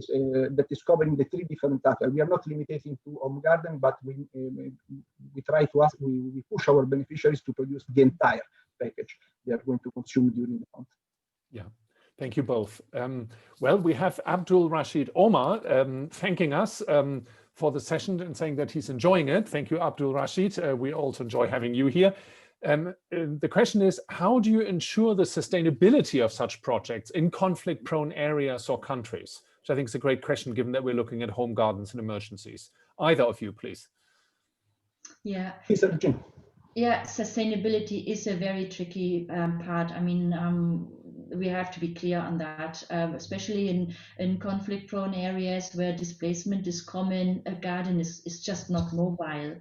is covering the three different aspects. We are not limiting to home garden, but we try to we push our beneficiaries to produce the entire package they are going to consume during the month. Yeah, thank you both. Well, we have Abdul Rashid Omar thanking us for the session and saying that he's enjoying it. Thank you, Abdul Rashid. We also enjoy having you here. The question is, how do you ensure the sustainability of such projects in conflict-prone areas or countries? Which I think is a great question, given that we're looking at home gardens and emergencies. Either of you, please. Yeah. Please, Regine. Yeah, sustainability is a very tricky part. I mean, we have to be clear on that, especially in conflict-prone areas where displacement is common. A garden is just not mobile.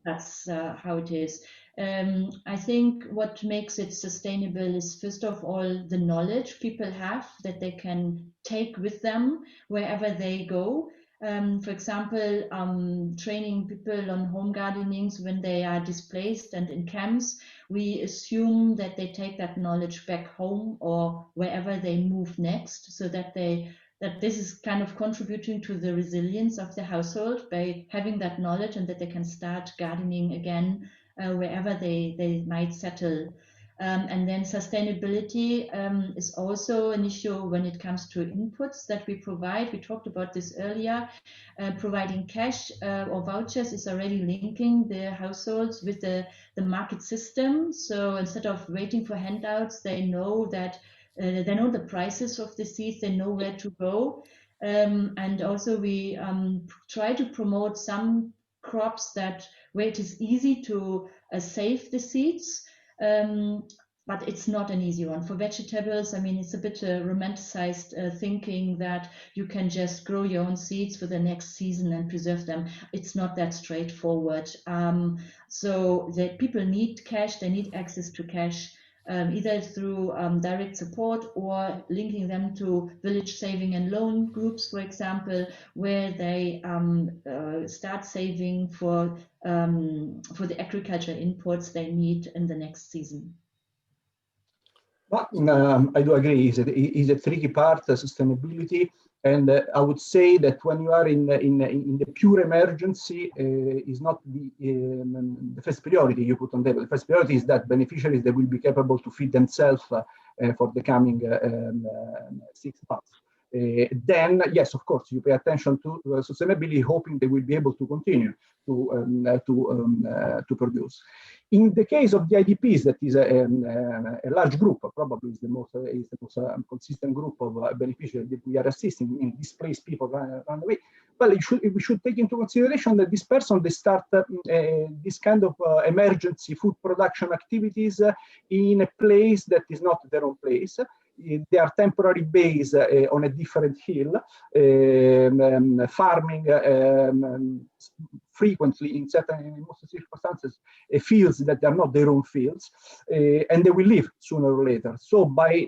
That's how it is. I think what makes it sustainable is, first of all, the knowledge people have that they can take with them wherever they go. For example, training people on home gardenings when they are displaced and in camps, we assume that they take that knowledge back home or wherever they move next, so that this is kind of contributing to the resilience of the household by having that knowledge, and that they can start gardening again wherever they might settle. And then sustainability is also an issue when it comes to inputs that we provide. We talked about this earlier. Providing cash or vouchers is already linking the households with the market system. So instead of waiting for handouts, they know that they know the prices of the seeds, they know where to go. And also we try to promote some crops where it is easy to save the seeds. But it's not an easy one. For vegetables, I mean, it's a bit romanticized thinking that you can just grow your own seeds for the next season and preserve them. It's not that straightforward. So that people need cash, they need access to cash, either through direct support or linking them to village saving and loan groups, for example, where they start saving for the agriculture inputs they need in the next season. But I do agree, is a tricky part, sustainability. And I would say that when you are in the pure emergency, is not the first priority you put on the table. The first priority is that beneficiaries, they will be capable to feed themselves for the coming 6 months. Then, yes, of course, you pay attention to sustainability, hoping they will be able to continue to produce. In the case of the IDPs, that is a large group, probably is the most consistent group of beneficiaries that we are assisting in displaced people run away. Well, we should take into consideration that this person, they start this kind of emergency food production activities in a place that is not their own place. They are temporary based on a different hill, farming frequently in most circumstances fields that are not their own fields, and they will leave sooner or later. So by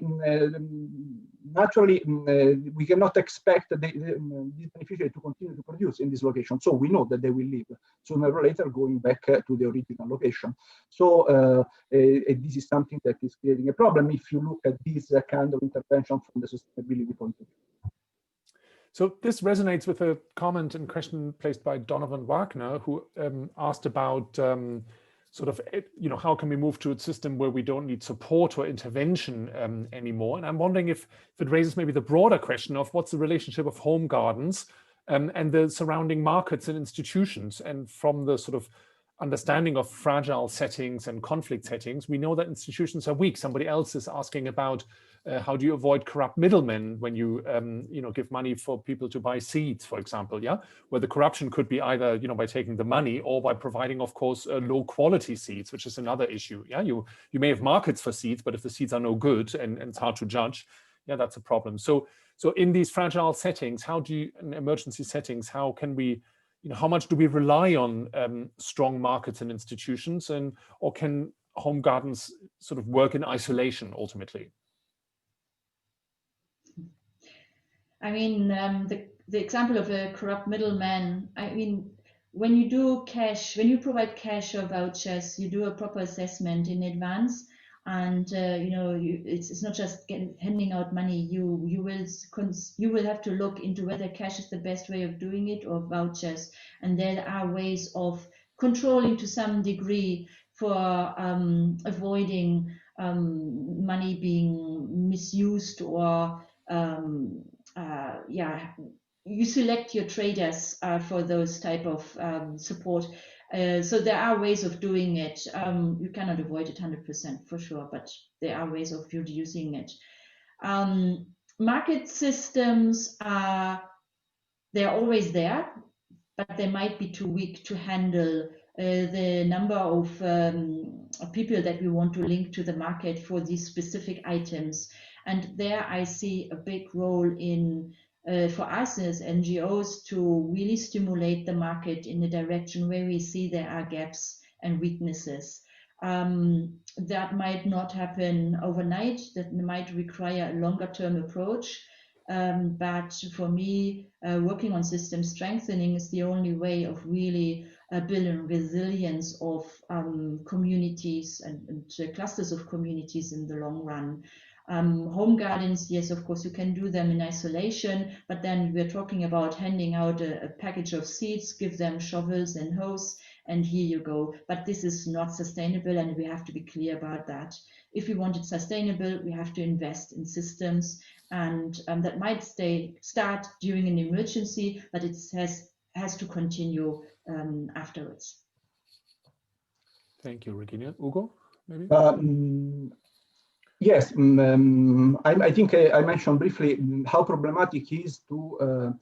naturally we cannot expect the beneficiary to continue to produce in this location. So we know that they will leave sooner or later, going back to the original location. So this is something that is creating a problem if you look at this kind of intervention from the sustainability point of view. So this resonates with a comment and question placed by Donovan Wagner, who asked about sort of, how can we move to a system where we don't need support or intervention anymore? And I'm wondering if it raises maybe the broader question of what's the relationship of home gardens and the surrounding markets and institutions. And from the sort of understanding of fragile settings and conflict settings, we know that institutions are weak. Somebody else is asking about how do you avoid corrupt middlemen when you give money for people to buy seeds, for example, where the corruption could be either by taking the money or by providing, of course, low quality seeds, which is another issue. You may have markets for seeds, but if the seeds are no good and it's hard to judge, that's a problem. So in these fragile settings, in emergency settings, how can we, how much do we rely on strong markets and institutions, or can home gardens sort of work in isolation ultimately? I mean, the example of a corrupt middleman, I mean, when you provide cash or vouchers, you do a proper assessment in advance, and it's not just handing out money. You will have to look into whether cash is the best way of doing it or vouchers, and there are ways of controlling to some degree for avoiding money being misused or you select your traders for those type of support. So there are ways of doing it. You cannot avoid it 100% for sure, but there are ways of reducing it. Market systems they're always there, but they might be too weak to handle the number of people that we want to link to the market for these specific items. And there I see a big role in for us as NGOs to really stimulate the market in a direction where we see there are gaps and weaknesses. That might not happen overnight, that might require a longer term approach. But for me, working on system strengthening is the only way of really building resilience of communities and clusters of communities in the long run. Home gardens, yes, of course, you can do them in isolation, but then we're talking about handing out a package of seeds, give them shovels and hoes, and here you go. But this is not sustainable, and we have to be clear about that. If we want it sustainable, we have to invest in systems, and that might start during an emergency, but it has to continue afterwards. Thank you, Regine. Ugo, maybe? Yes, I think I mentioned briefly how problematic it is to,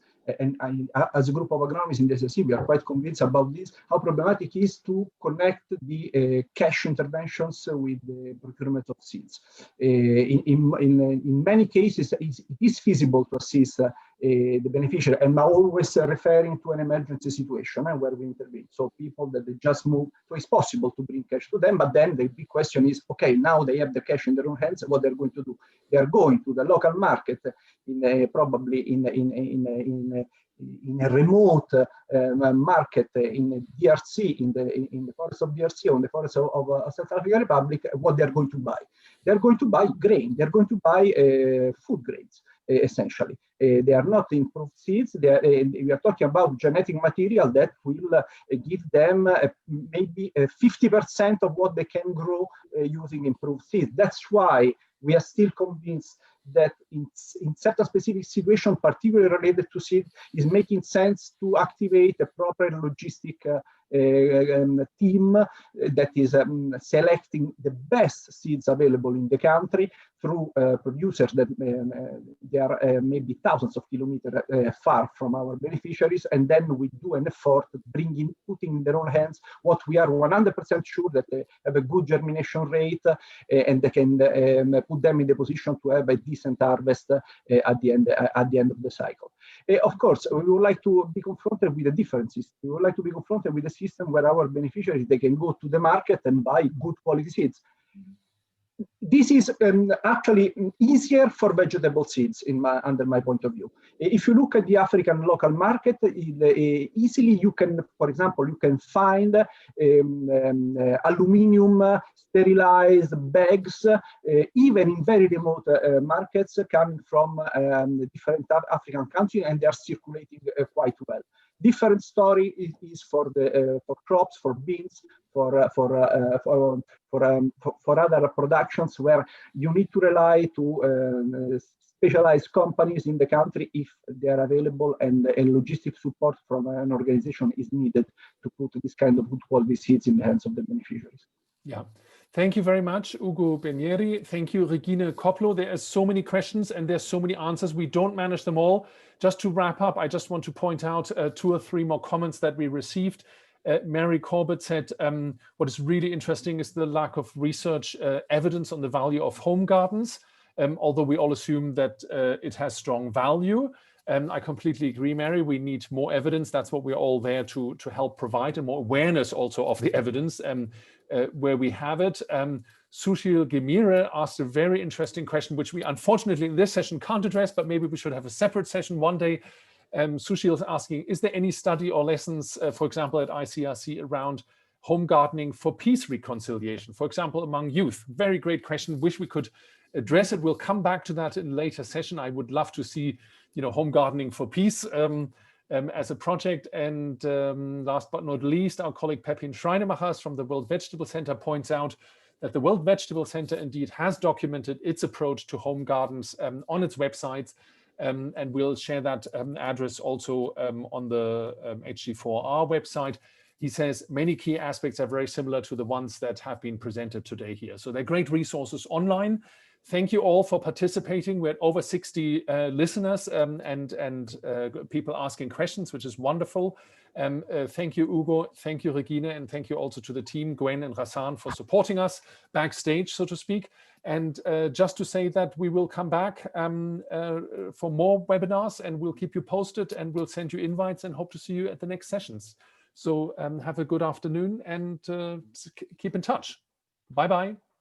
as a group of agronomists in the SSC, we are quite convinced about this, how problematic it is to connect the cash interventions with the procurement of seeds. In many cases, it is feasible to assist the beneficiary, and I'm always referring to an emergency situation where we intervene. So people that they just move, so it's possible to bring cash to them, but then the big question is, okay, now they have the cash in their own hands, what they're going to do? They are going to the local market, probably in a remote market in DRC, in the forest of DRC or in the forest of South African Republic. What they're going to buy? They're going to buy grain. They're going to buy food grains. Essentially, they are not improved seeds. We are talking about genetic material that will give them maybe 50% of what they can grow using improved seeds. That's why we are still convinced that in certain specific situations, particularly related to seed, is making sense to activate a proper logistic team that is selecting the best seeds available in the country through producers that they are maybe thousands of kilometers far from our beneficiaries, and then we do an effort putting in their own hands what we are 100% sure that they have a good germination rate and they can put them in the position to have a decent harvest at the end of the cycle. Of course, we would like to be confronted with the differences. We would like to be confronted with a system where our beneficiaries, they can go to the market and buy good quality seeds. this is actually easier for vegetable seeds under my point of view. If you look at the African local market, easily you can, for example, you can find aluminum sterilized bags, even in very remote markets coming from different African countries, and they are circulating quite well. Different story is for crops, for beans, for other productions where you need to rely to specialized companies in the country if they are available, and logistic support from an organization is needed to put this kind of good quality seeds in the hands of the beneficiaries. Yeah. Thank you very much, Ugo Bernieri. Thank you, Regine Kopplow. There are so many questions and there's so many answers. We don't manage them all. Just to wrap up, I just want to point out 2 or 3 more comments that we received. Mary Corbett said, what is really interesting is the lack of research evidence on the value of home gardens, although we all assume that it has strong value. I completely agree, Mary. We need more evidence. That's what we're all there to help provide, and more awareness also of the evidence where we have it. Sushil Gemire asked a very interesting question, which we unfortunately in this session can't address, but maybe we should have a separate session one day. Sushil is asking, is there any study or lessons, for example, at ICRC around home gardening for peace reconciliation, for example, among youth? Very great question. Wish we could address it. We'll come back to that in a later session. I would love to see, home gardening for peace as a project. And last but not least, our colleague Pepin Schreinemachers from the World Vegetable Center points out that the World Vegetable Center indeed has documented its approach to home gardens on its websites, and we'll share that address also on the HG4RR website. He says many key aspects are very similar to the ones that have been presented today here. So they're great resources online. Thank you all for participating. We had over 60 listeners and people asking questions, which is wonderful. Thank you, Ugo. Thank you, Regine. And thank you also to the team, Gwen and Rassan, for supporting us backstage, so to speak. And just to say that we will come back for more webinars, and we'll keep you posted, and we'll send you invites and hope to see you at the next sessions. So have a good afternoon and keep in touch. Bye-bye.